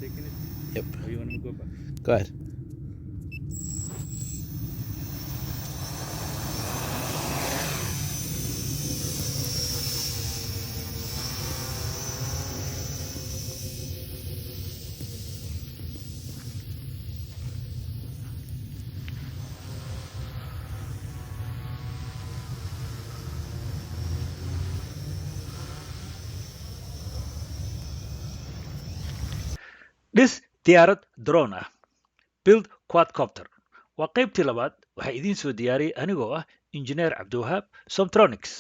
taking it? Yep. Or you want me to go back? Go ahead. Dhis diyaarad drone ah. Build quadcopter. Waa qaybtii labaad waxaa idiin soo diyaariyey anigoo ah injineer cabdiwahaab Somtronics.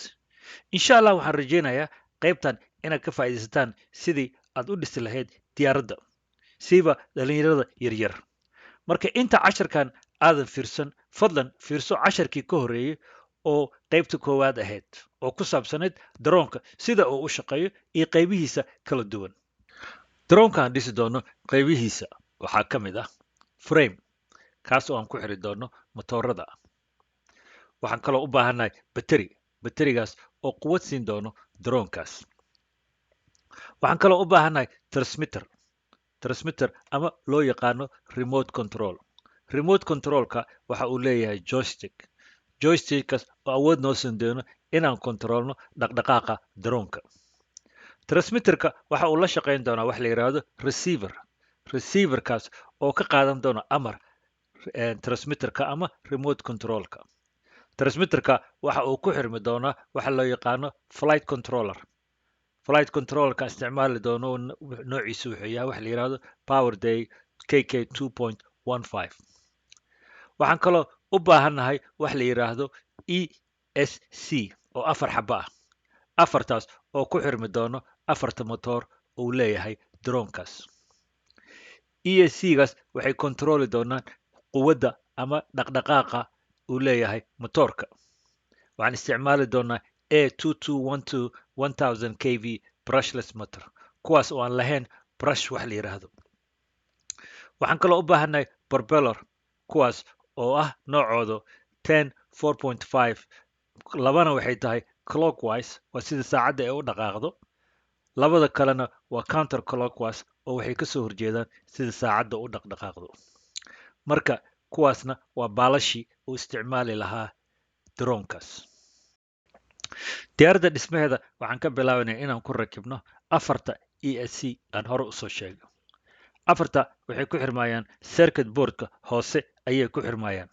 Insha Allah waxaan rajaynayaa qaybtan inaad ka faa'iidaysataan sidii aad u dhisi lahayd diyaaradda, siiba dhalinyarada yaryar. Marka inta casharkan aadan fiirsan, fadlan fiirso casharkii ka horreeyey oo qaybta koowaad ahayd oo ku saabsanayd daroonka sida uu u shaqeeyo iyo qaybihiisa kala duwan. Daroonka aan dhisi doono qaybihiisa waxaa ka mid ah frame, kaas oo aan ku xiri doono matoorada. Waxaan kaloo u baahannahay baterigaas oo quwad siin doono daroonkaas. Waxaan kaloo u baahannahay transmitter ama loo yaqaano remote control. Remote controlka waxa uu leeyahay joystickkaas oo awood noo siin doono inaan kontrolno dhaqdhaqaaqa daroonka. Transmitterka waxa uu la shaqayn doonaa wax la yidhaahdo receiverkaas oo ka qaadan doona amar transmitterka ama remote controlka. Transmitterka waxa uu ku xirmi doonaa waxa loo yaqaano flight controllerka isticmaali doono noociisu wuxuu yahay wax la yidhaahdo powerday KK 2.15. waxaan kaloo u baahannahay wax la yidhaahdo ESC oo 4 xaba ah. afartaas oo ku xirmi doono 4 motoor uu leeyahay daroonkaas. ESC-gaas waxay kontroli doonaan quwadda ama dhaqdhaqaaqa uu leeyahay motoorka. Waxaan isticmaali doonaa A2212 1000 kV brushless motor, kuwaas oo aan lahayn brush wax la yidhaahdo. Waxaan kaloo u baahannahay propeller, kuwaas oo ah noocooda 10 4.5, labana waxay tahay clockwise, waa sida saacadda ay u dhaqaaqdo. Labada kalena waa counter clockwise oo waxay ka soo horjeedaan sida saacadda u dhaqdhaqaaqdo. Marka kuwaasna waa baalashii uu isticmaali lahaa daroonkaas. Diyaaradda dhismaheeda waxaan ka bilaabanaya inaan ku rakibno 4 ESC aan hore usoo sheegay. 4 waxay ku xirmayaan circuit boardka hoose ayay ku xirmayaan.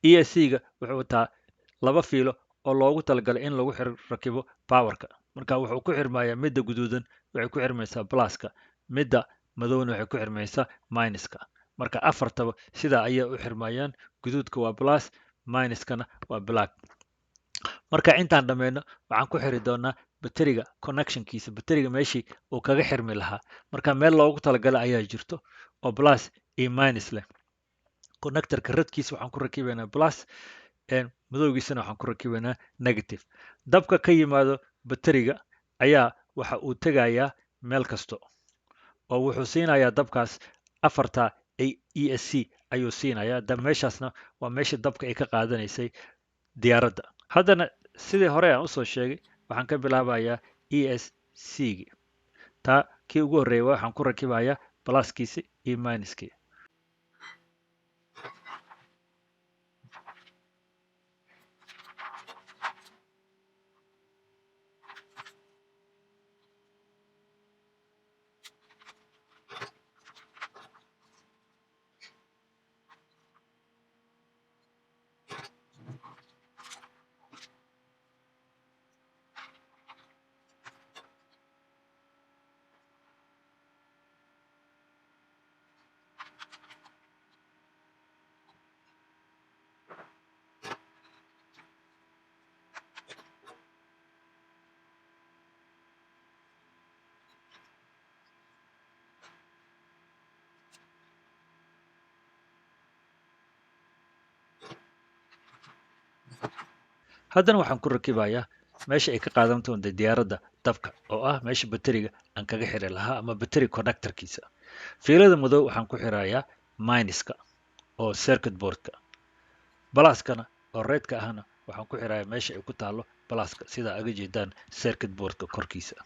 ESC-ga wuxuu wataa 2 fiilo oo loogu talagalay in lagu rakibo powerka. Marka wuxuu ku xirmayaa midda guduudan waxay ku xirmaysaa pluska, midda madowna waxay ku xirmaysaa minuska. Marka 4taba sidaa ayay u xirmayaan, guduudka waa plus, minuskana waa black. Marka intaan dhammayno waxaan ku xiri doonaa bateriga connectionkiisa, bateriga meeshii uu kaga xirmi lahaa. Marka meel loogu talagalay ayaa jirto oo plus iyo minus leh. Connectorka radkiisa waxaan ku rakibaynaa plus, madowgiisana waxaan ku rakibaynaa negative. Dabka ka yimaado bateriga ayaa waxa uu tegayaa meel kasto oo wuxuu siinayaa dabkaas 4 ESC ayuu siinayaa. Meeshaasna waa meesha dabka ay ka qaadanaysay diyaaradda. Haddana sidii hore aan usoo sheegay waxaan ka bilaabayaa ESC-gi. taa kii ugu horreeyay waxaan ku rakibayaa pluskiisi iyo minuskii. haddana waxaan ku rakibayaa meesha ay ka qaadan doonta diyaaradda dabka oo ah meesha bateriga aan kaga xiri lahaa ama bateri connectorkiisa. Fiilada madow waxaan ku xirayaa minuska oo circuit boardka. Pluskana oo redka ahna waxaan ku xirayaa meesha ay ku taalo pluska sida aga jeedaan circuit boardka korkiisa.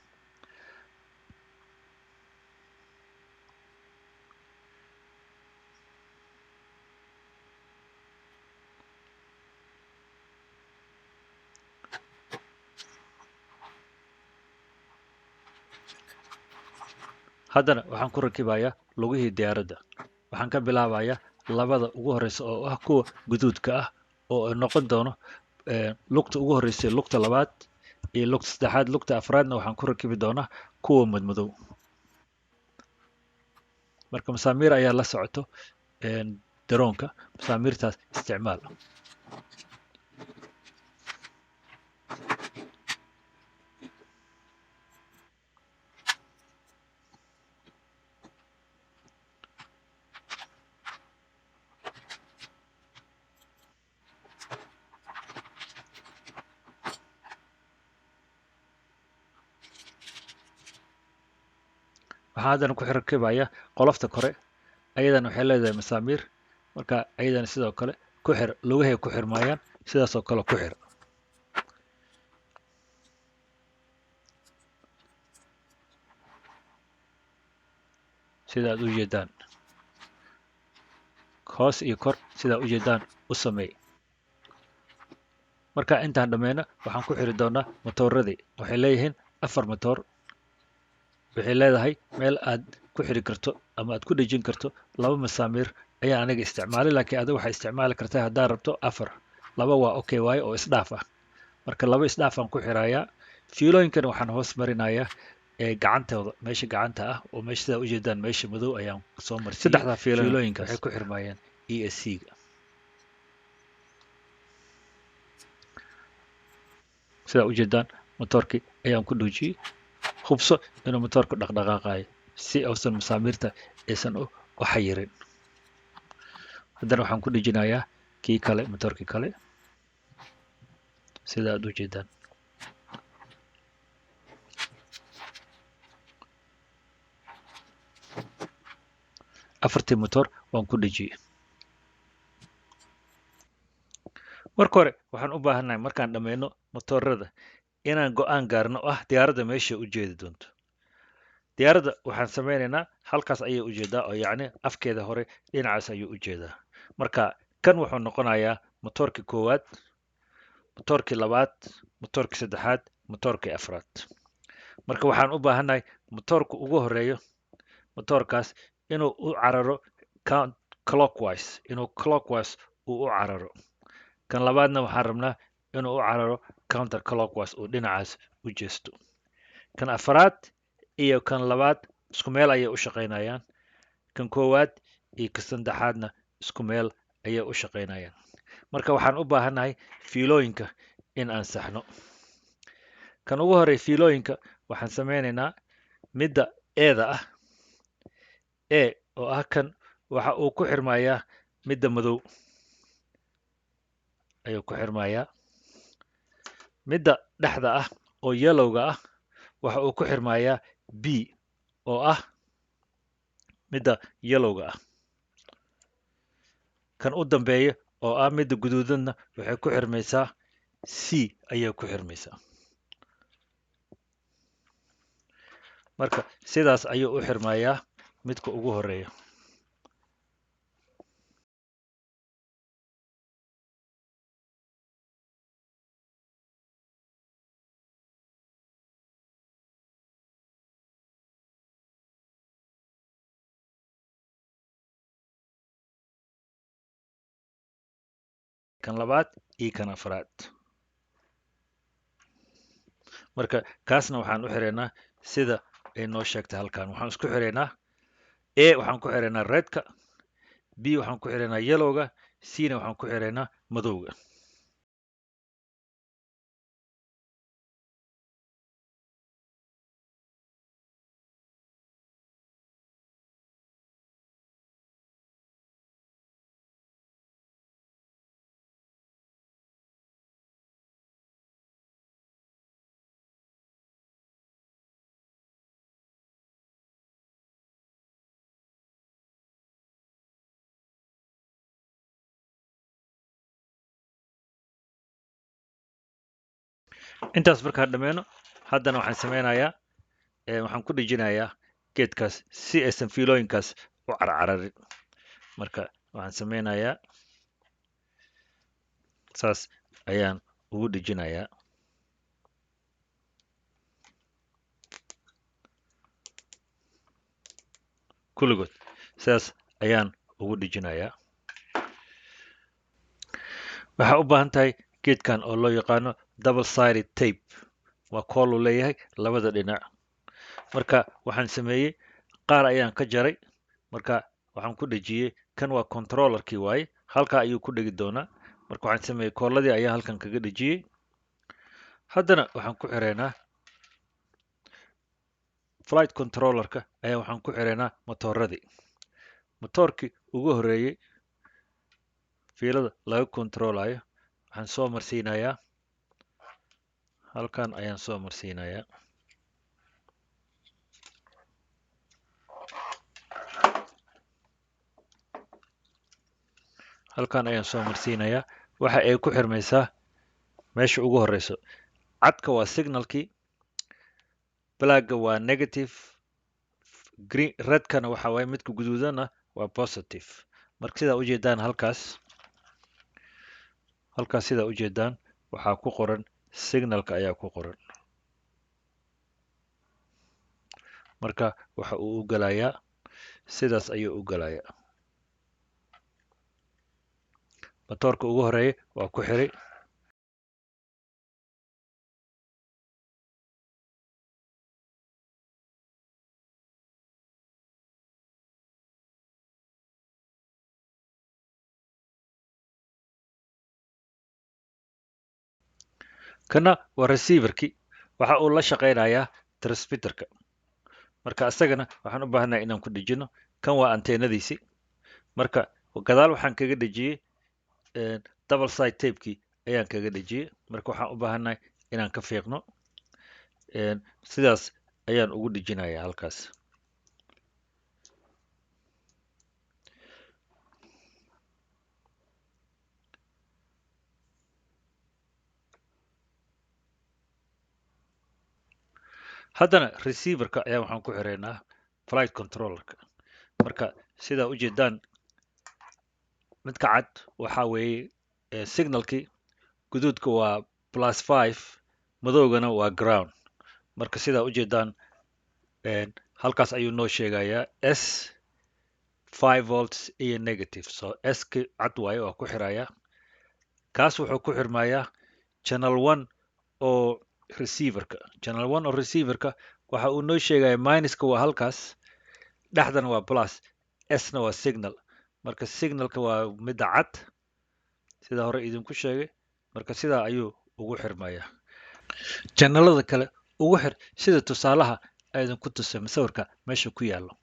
haddana waxaan ku rakibayaa lugihii diyaaradda. Waxaan ka bilaabayaa labada ugu horeysa oo ah kuwa guduudka ah oo noqon doono lugta ugu horeysa lugta labaad iyo lugta saddexaad. Lugta afraadna waxaan ku rakibi doonaa kuwa madmadow. marka masaamiir ayaa la socoto daroonka. masaamiirtaas isticmaal. waxaan haddana ku rakibayaa qolofta kore. ayadana waxay leedahay masaamiir. marka ayadana sidoo kale ku xir, lugahay ku xirmayaan sidaasoo kale ku xir. sida aad u jeedaan hoos iyo kor sida u jeedaan u sameey. marka intaan dhammayno waxaan ku xiri doonaa matooradii. waxay leeyihiin 4 matoor. waxay leedahay meel aad ku xiri karto ama aad ku dhejin karto 2 masaamiir ayaa aniga isticmaalay, laakiin adiga waxay isticmaali kartaa haddaad rabto 4. 2 waa okay waaye oo isdhaaf ah. marka 2 isdhaaf aan ku xirayaa. fiilooyinkana waxaan hoos marinayaa gacantooda, meesha gacanta ah oo meesha sidaa u jeedaan meesha madow ayaan soo marsiyay. saddexda fiilooyinka waxay ku xirmayaan ESC-ga. sidaa u jeedaan matoorkii ayaan ku dhuujiyey. hubso inuu matoorku dhaqdhaqaaqayo si uusan masaamiirta aysan u xayirin. haddana waxaan ku dhejinayaa kii kale, matoorkii kale sida aad u jeedaan. afartii matoor waan ku dhejiyey. marka hore waxaan u baahannahay markaan dhammayno matoorada inaan go'aan gaarno ah diyaaradda meesha u jeedi doonto. diyaaradda waxaan sameynaynaa halkaas ayay u jeedaa, oo yacni afkeeda hore dhinacaas ayuu u jeedaa. marka kan wuxuu noqonayaa matoorkii koowaad, matoorkii labaad, matoorkii saddexaad, matoorkii afraad. marka waxaan u baahannahay matoorka ugu horeeyo, matoorkaas inuu u cararo clockwise, inuu clockwise uu u cararo. kan labaadna waxaan rabnaa inuu u cararo counter clockwise uu dhinacaas u jeesto. kan afraad iyo kan labaad isku meel ayay u shaqaynayaan. kan koowaad iyo kan saddexaadna isku meel ayay u shaqaynayaan. marka waxaan u baahannahay fiilooyinka in aan saxno. kan ugu horey fiilooyinka waxaan sameynaynaa midda eeda ah. e oo ah kan waxa uu ku xirmayaa midda madow ayuu ku xirmayaa. midda dhexda ah oo yellowga ah waxa uu ku xirmayaa b oo ah midda yellowga ah. kan u dambeeya oo ah midda guduudanna waxay ku xirmaysaa c ayay ku xirmaysaa. marka sidaas ayuu u xirmayaa midka ugu horeeya. kan labaad iyo kan afraad. marka kaasna waxaan u xiraynaa sida ay noo sheegtay halkan. waxaan isku xiraynaa a waxaan ku xiraynaa redka, b waxaan ku xiraynaa yellowga, c na waxaan ku xiraynaa madowga. intaas markaan dhammayno haddana waxaan sameynayaa waxaan ku dhejinayaa geedkaas si aysan fiilooyinkaas u carcararin. marka waxaan sameynayaa saas ayaan ugu dhejinayaa. kulligood sidaas ayaan ugu dhejinayaa. waxaa u baahan tahay geedkan oo loo yaqaano double sided tape. waa kool uu leeyahay labada dhinac. marka waxaan sameeyey qaar ayaan ka jaray. marka waxaan ku dhejiyey kan waa controllerkii waaye halkaa ayuu ku dhegi doonaa. marka waxaan sameeyey kooladii ayaa halkan kaga dhejiyey. haddana waxaan ku xireynaa flight controllerka ayaa waxaan ku xireynaa motooradii. motoorkii ugu horeeyey fiilada laga controlayo waxaan soo marsiinayaa halkan ayaan soo marsiinayaa. halkan ayaan soo marsiinayaa. waxa ay ku xirmaysaa meesha ugu horeyso. cadka waa signalkii, blagga waa negative, redkana waxa waaye midka guduudana waa positive. marka sidaa ujeedaan halkaas sidaa ujeedaan waxaa ku qoran signalka ayaa ku qoran. marka waxa uu u galayaa sidaas ayuu u galayaa. matoorka ugu horeeya waa ku xiray. kana waa receiverkii waxa uu la shaqaynayaa transmitterka. marka isagana waxaan u baahanahay inaan ku dhejino. kan waa anteenadiisii. marka gadaal waxaan kaga dhejiyey double side tapekii ayaan kaga dhejiyey. marka waxaan u baahanahay inaan ka fiiqno. sidaas ayaan ugu dhejinayaa halkaas. haddana receiverka ayaa waxaan ku xireynaa flight controllerka. marka sidaa ujeedaan midka cad waxa weeye signalkii, guduudka waa +5, madowgana waa ground. marka sidaa ujeedaan halkaas ayuu noo sheegayaa s 5 volts iyo negative. so s ki cad waaye waa ku xirayaa. kaas wuxuu ku xirmayaa channel 1 oo receiverka. channel 1 oo receiverka waxa uu noo sheegaya minuska waa halkaas, dhexdana waa plus, s-na waa signal. marka signalka waa midda cad sida hore idinku sheegay. marka sidaa ayuu ugu xirmayaa. channelada kale ugu xir sida tusaalaha ay idinku tusay sawirka meesha ku yaallo.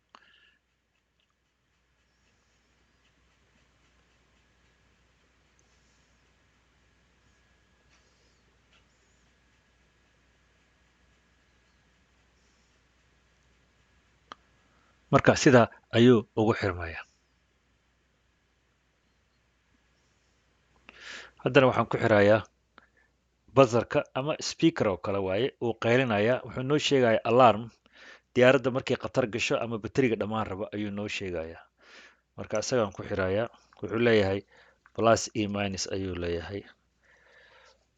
marka sidaa ayuu ugu xirmayaa. haddana waxaan ku xirayaa buzzerka ama speaker oo kale waaye. uu qaylinayaa wuxuu noo sheegayaa alarm. diyaaradda markay khatar gasho ama bateriga dhammaan rabo ayuu noo sheegayaa. marka isagaan ku xirayaa. wuxuu leeyahay plus e minus ayuu leeyahay.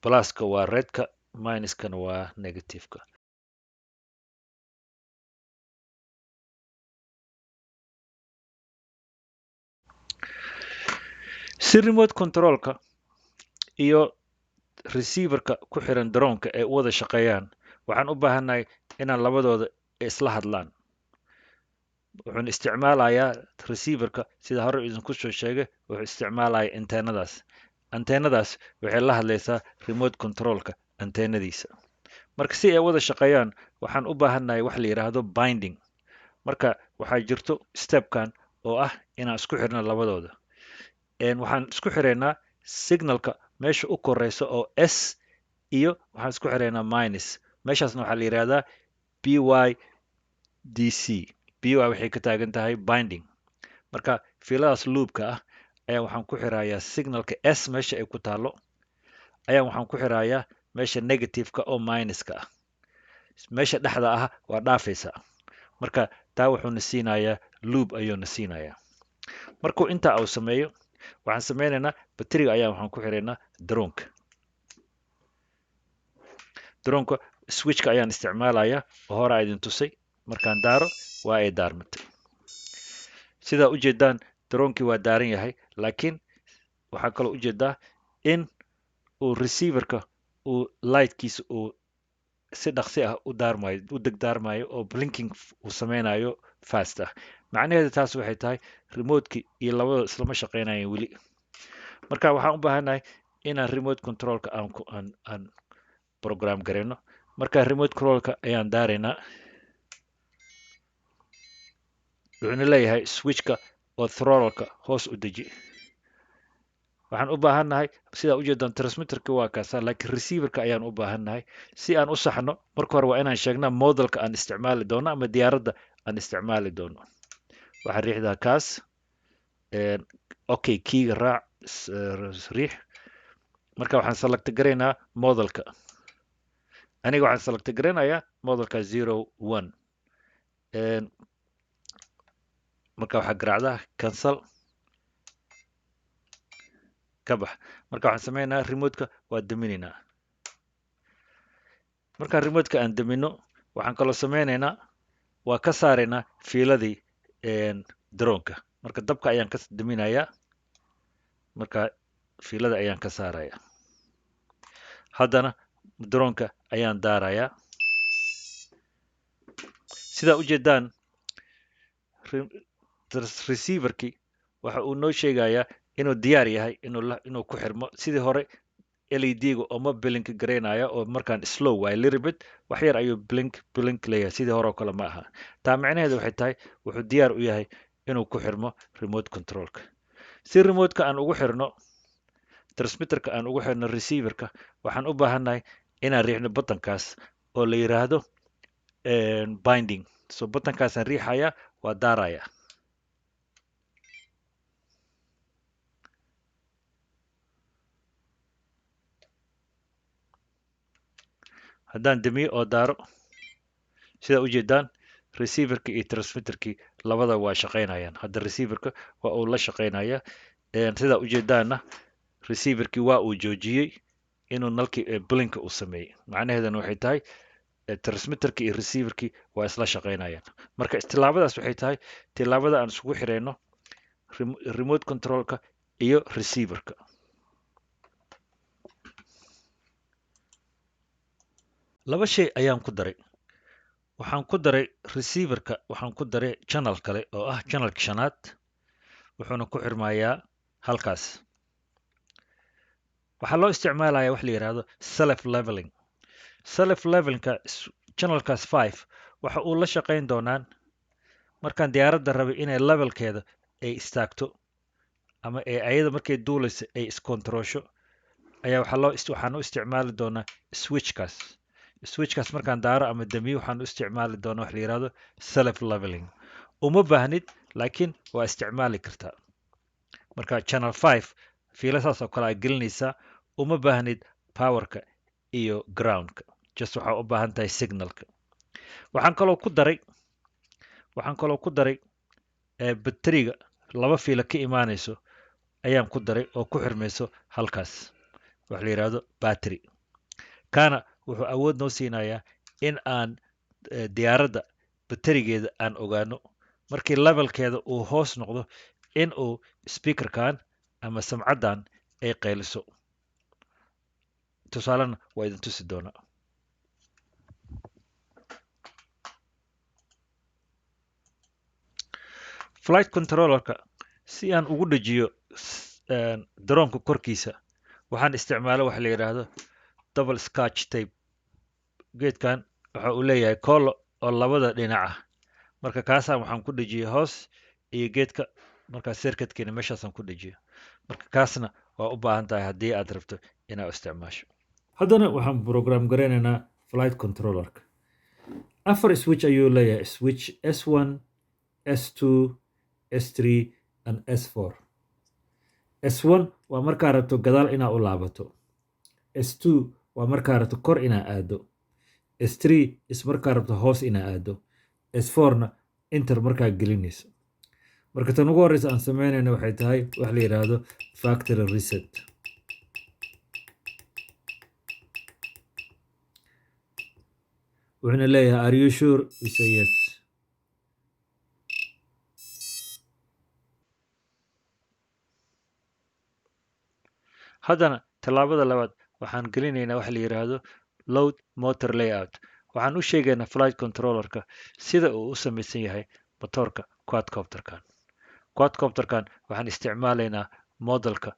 pluska waa redka, minuskana waa negativeka. si remote controlka iyo receiverka ku xiran daroonka ay u wada shaqeeyaan waxaan u baahannahay inaan labadooda isla hadlaan. wuxuuna isticmaalayaa receiverka sida hore idinku soo sheegay wuxuu isticmaalayaa anteenadaas. anteenadaas waxay la hadlaysaa remote controlka anteenadiisa. marka si ay wada shaqeeyaan waxaan u baahannahay wax la yidhaahdo binding. marka waxaa jirto stepkan oo ah inaan isku xirno labadooda. waxaan isku xireynaa signalka meesha u koreysa oo s iyo waxaan isku xireynaa minus. meeshaasna waxaa la yidhahdaa BYDC. BY waxay ka taagan tahay binding. marka fiiladaas loopka ah ayaa waxaan ku xirayaa signalka s meesha ay ku taalo ayaa waxaan ku xirayaa meesha negativeka oo minuska ah. meesha dhexda ah waa dhaafaysa. marka taa wuxuuna siinayaa loop ayuuna siinayaa. markuu intaa uu sameeyo waxaan sameynaynaa bateriga ayaa waxaan ku xiraynaa daroonka. daroonka switchka ayaan isticmaalayaa oo hore idin tusay. markaan daaro waa ay daarmatay. sidaa ujeedaan droonkii waa daaran yahay laakiin waxaa kaloo ujeedaa in uu receiverka uu lightkiisa uu si dhaqsi ah u degdaarmayo oo blinking uu sameynayo fast ah macnaheedu taas waxay tahay remoteki iyo labada islama shaqeynayeen weli marka waxaan u baahannahay inaan remote controlka aan program gareyno marka remote controlka ayaan daaraynaa wuxuuna leeyahay switchka oo throttleka hoos u deji waxaan u baahannahay sidaa ujeedaan transmitterka waa kaasa laakiin receiverka ayaan u baahannahay si aan u saxno marka hore waa inaan sheegnaa modelka aan isticmaali doono ama diyaaradda aan isticmaali doono waxaan riixdaa kaas okay kiiga raac riix marka waxaan select garaynaa modelka aniga waxaan select garaynayaa modelka 01 marka waxaa garaacdaa cancel ka bax marka waxaan sameynaa remoteka waa daminaynaa markaan remoteka aan damino waxaan kaloo sameynaynaa waa ka saaraynaa fiiladii droonka marka dabka ayaan ka daminayaa marka fiilada ayaan ka saarayaa haddana droonka ayaan daarayaa sidaa ujeedaan receiverkii waxa uu noo sheegayaa inuu diyaar yahay inuu ku xirmo sidii hore LED-ga oma blink garaynaya oo markaan slow waay little bit wax yar ayuu blink leeyahay sidii hore oo kale ma aha taa macnaheedu waxay tahay wuxuu diyaar u yahay inuu ku xirmo remote controlka si remoteka aan ugu xirno transmitterka aan ugu xirno receiverka waxaan u baahannahay inaan riixno buttonkaas oo la yiraahdo binding so buttonkaasaan riixaya waa daaraya haddaan damiyo oo daaro sidaa ujeedaan receiverki iyo transmitterkii labada waa shaqeynayaan hadda receiverka waa uu la shaqeynaya sidaa ujeedaanna receiverkii waa uu joojiyey inuu nalkii blinka uu sameeyey macnaheedana waxay tahay transmitterkii iyo receiverkii waa isla shaqeynayaan marka tilaabadaas waxay tahay tilaabada aan isugu xireyno remote controlka iyo receiverka laba shay ayaan ku daray waxaan ku daray receiverka waxaan ku daray channel kale oo ah channelka shanaad wuxuuna ku xirmayaa halkaas waxaa loo isticmaalayaa wax la yidhaahdo self levelingka channelkaas 5 waxa uu la shaqeyn doonaan markaan diyaaradda rabay inay levelkeeda ay istaagto ama ayada markay duulayso ay iskontaroosho ayaa waxaan u isticmaali doonaa switchkaas markaan daaro ama damiyo waxaan u isticmaali doonaa wax la yidhaahdo self leveling uma baahnid laakiin waa isticmaali kartaa marka channel 5 fiila saas oo kale aa gelinaysaa uma baahnid powerka iyo groundka just waxaa u baahan tahay signalka waxaan kaloo ku daray bateriga laba fiila ka imaanayso ayaan ku daray oo ku xirmayso halkaas wax la yidhaahdo battery kaana wuxuu awood noo siinayaa in aan diyaaradda baterigeeda aan ogaano markii levelkeeda uu hoos noqdo in uu speakerkan ama samcaddan ay qayliso tusaalena waa idin tusi doonaa flight controllerka si aan ugu dhajiyo daroonka korkiisa waxaan isticmaala waxa la yidhaahdo double scotch tape geedkan waxa uu leeyahay koolo oo labada dhinac ah marka kaasaan waxaan ku dhejiyey hoos iyo geedka markaa circuitkiina meeshaasaan ku dhejiyo marka kaasna waa u baahan tahay haddii aad rabto inaad isticmaasho haddana waxaan program garaynaynaa flight controllerka afar switch ayuu leeyahay switch s1 s2 s3 and s4 s1 waa markaa rabto gadaal inaad u laabato s2 waa markaa rabto kor inaad aado s3 is markaa rabto hoos inaad aado s4na enter markaa gelinayso marka tan ugu horreysa aan sameynayna waxay tahay wax la yidhaahdo factory reset wuxuuna leeyahay are you sure we say yes haddana tallaabada labaad waxaan gelinaynaa waxa la yidhaahdo load motor layout. waxaan u sheegaynaa flight controllerka sida uu u samaysan yahay motoorka quadcopterkan. quadcopterkan waxaan isticmaalaynaa modelka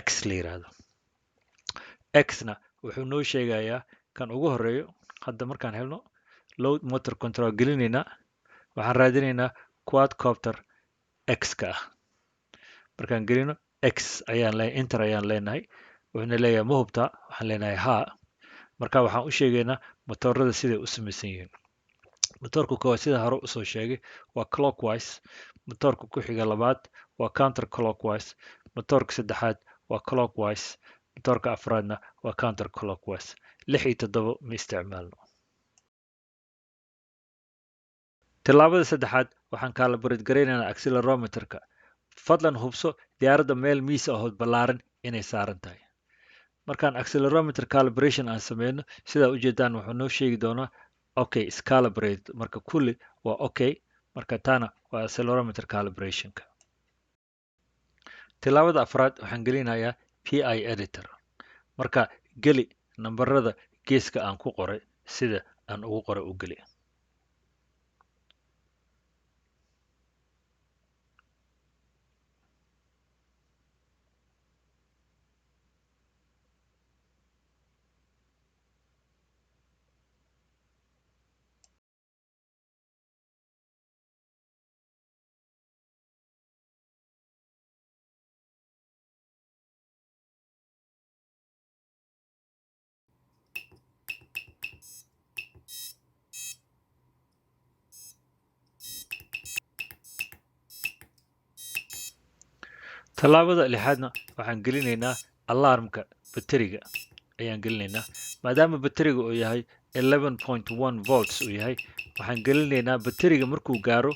x la yidhaahdo. xna wuxuu noo sheegayaa kan ugu horeeyo. hadda markaan helno load motor control gelinaynaa, waxaan raadinaynaa quadcopter x-ka ah. markaan gelino x enter ayaan leenahay. wuxuuna leeyahay ma hubtaa, waxaan leenahay haa. marka waxaan u sheegaynaa motoorada siday u samaysan yihiin. motoorka koowaad sida hore usoo sheegay waa clockwise. motoorka ku xiga labaad waa counter clockwise. motoorka saddexaad waa clockwise. motoorka afraadna waa counter clockwise. 6 iyo 7 ma isticmaalno. tallaabada saddexaad waxaan calibrate garaynaynaa accelerometerka. fadlan hubso diyaaradda meel miis ahood ballaaran inay saaran tahay. markaan accelerometer calibration aan sameyno, sidaa ujeedaan wuxuu noo sheegi doonaa okay scalibrate. marka kulli waa okay. marka taana waa accelerometer calibrationka. tallaabada afraad waxaan gelinayaa pi editor. marka geli nambarada geeska aan ku qoray sida aan ugu qoray u geli. tallaabada lixaadna waxaan gelinaynaa alarmka bateriga ayaan gelinaynaa. maadaama bateriga uu yahay 11.1 volts uu yahay, waxaan gelinaynaa bateriga markuu gaaro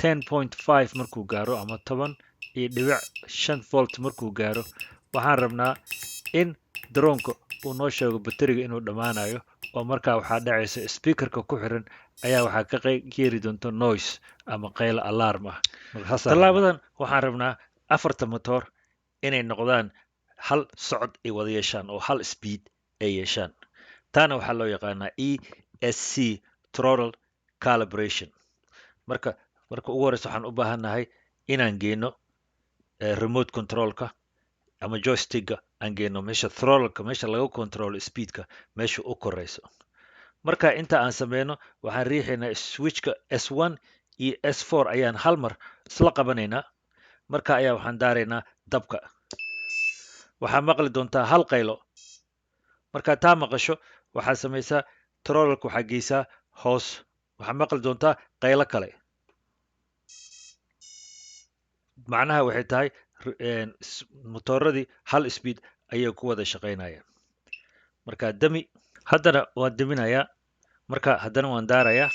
10.5 markuu gaaro ama 10.5 volt markuu gaaro, waxaan rabnaa in daroonka uu noo sheego bateriga inuu dhammaanayo. oo markaa waxaa dhacaysa speakerka ku xiran ayaa waxaa ka yeeri doonta noise ama qaylo alarm ah. tallaabadan waxaan rabnaa afarta motor inay noqdaan hal socod ay wada yeeshaan oo hal speed ay yeeshaan. taana waxaa loo yaqaanaa ESC throttle calibration. marka ugu horeysa waxaan u baahannahay inaan geyno remote controlka ama joysticka aan geyno meesha throttleka, meesha laga control speedka meesha u koreyso. marka inta aan sameyno waxaan riixaynaa switchka S1 iyo S4 ayaan hal mar isla qabanaynaa. marka ayaa waxaan daaraynaa dabka. waxaa maqli doontaa hal qaylo. markaa taa maqasho waxaa samaysaa throttleka waxaa geysaa hoos. waxaa maqli doontaa qaylo kale. macnaha waxay tahay motooradii hal speed ayay ku wada shaqaynayaan. marka dami. haddana waan daminayaa. marka haddana waan daarayaa.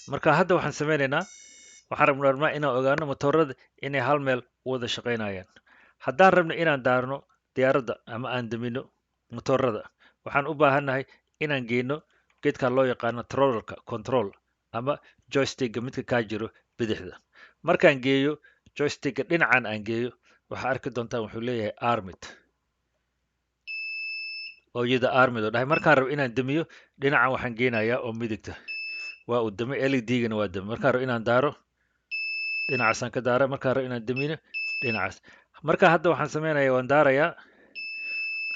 marka hadda waxaan sameynaynaa, waxaan rabnaa inaan ogaano motoorada inay hal meel u wada shaqaynayaan. haddaan rabno inaan daarno diyaaradda ama aan damino motoorada, waxaan u baahannahay inaan geyno geedkan loo yaqaano throttleka control ama joysticka midka kaa jiro bidixda. markaan geeyo joysticka dhinacan aan geeyo, waxaa arki doontaan wuxuu leeyahay armid oo iyada armid oo dhahay. markaan rabo inaan damiyo dhinacan waxaan geynayaa oo midigta waa uu dame. LED-gana waa dame. markaan rabo inaan daaro dhinacaasaan ka daara. markaan rabo inaan damino dhinacaas. marka hadda waxaan sameynayaa waan daarayaa.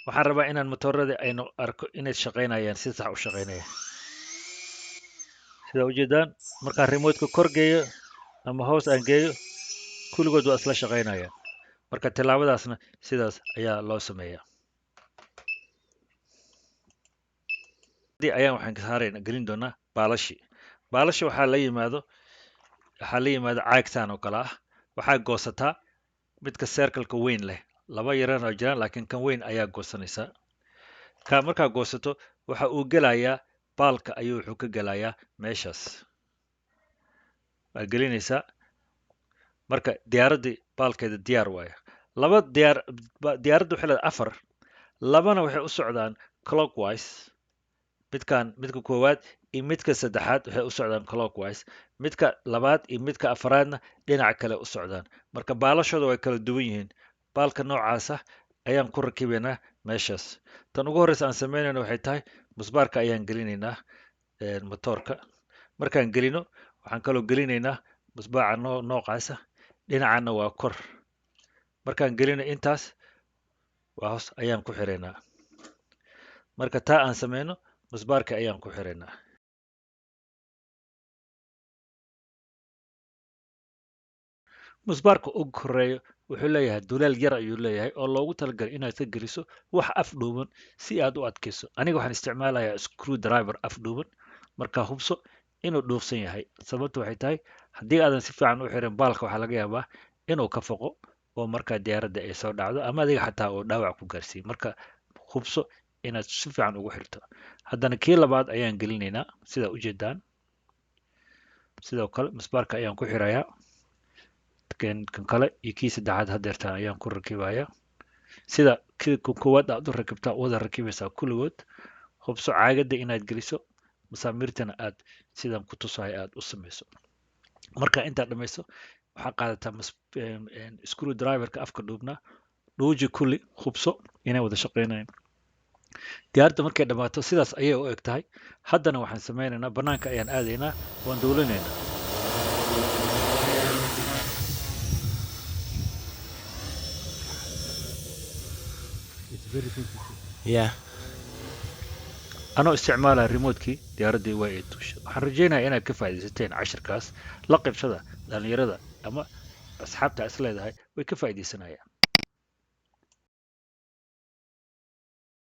waxaan rabaa inaan motoorada aynu arko inay shaqaynayaan si sax u shaqaynaya. sida ujeedaan markaan remotka kor geeyo ama hoos aan geeyo kulligood waa isla shaqaynayaan. marka tallaabadaasna sidaas ayaa loo sameeyaa. ayaan waxaan gelin doonaa baalashi. baalashi waxaa la yimaado caagtaan oo kale ah. waxaa goosataa midka circleka weyn leh. laba yaran oo jiraan laakiin kan weyn ayaa goosanaysaa. ka markaa goosato waxa uu gelayaa baalka ayuu wuxuu ka gelayaa meeshaas. waa gelinaysaa. marka diyaaraddii baalkeeda diyaar waayo. diyaaradda waxay leedahay 4. labana waxay u socdaan clockwise. midka koowaad iyo midka saddexaad waxay u socdaan clockwise. midka labaad iyo midka afraadna dhinaca kale u socdaan. marka baalashooda way kala duwan yihiin. baalka noocaasa ayaan ku rakibaynaa meeshaas. Tan ugu horreysa aan sameynayno waxay tahay musbaarka ayaan gelinaynaa matoorka. Markaan gelino waxaan kaloo gelinaynaa musbaaca noocaasa, dhinacana waa kor. Markaan gelino intaas waa hoos ayaan ku xiraynaa. Marka taa aan sameyno musbaarka ayaan ku xiraynaa. musbaarka ugu horeeyo wuxuu leeyahay dulaal yar ayuu leeyahay oo loogu talagalay inaad ka geliso wax af dhuuban si aad u adkayso. Aniga waxaan isticmaalayaa screw driver af dhuuban. Markaa hubso inuu dhuufsan yahay. Sababtu waxay tahay haddii aadan si fiican u xirin baalka waxaa laga yaabaa inuu ka foqo oo markaa diyaaradda ay soo dhacdo ama adiga xataa uu dhaawac ku gaarsiiyo. Marka hubso inaad si fiican ugu xirto. Haddana kii labaad ayaan gelinaynaa sida ujeedaan. Sidoo kale musbaarka ayaan ku xirayaa. kan kale iyo kii saddexaad hadeertaan ayaan ku rakibayaa. Sida kan koowaad aad u rakibtaa wada rakibaysaa kulligood. Hubso caagadda inaad geliso masaamirtana aad sidan ku tusahay aad u samayso. Marka intaad dhamayso waxaa qaadataa screw driverka afka dhuubnaa, dhuuji kulli, hubso inay wada shaqeynayaan. Diyaaradda markay dhammaato sidaas ayay u eg tahay. Haddana waxaan sameynaynaa bannaanka ayaan aadaynaa, waan duulinaynaa. Yeah. anoo isticmaalaya remotkii diyaaraddii waa ay duushay. Waxaan rajaynayaa inaad ka faa'iidaysateen cashirkaas. La qaybsada dhalinyarada ama asxaabta is leedahay way ka faa'iidaysanayaan.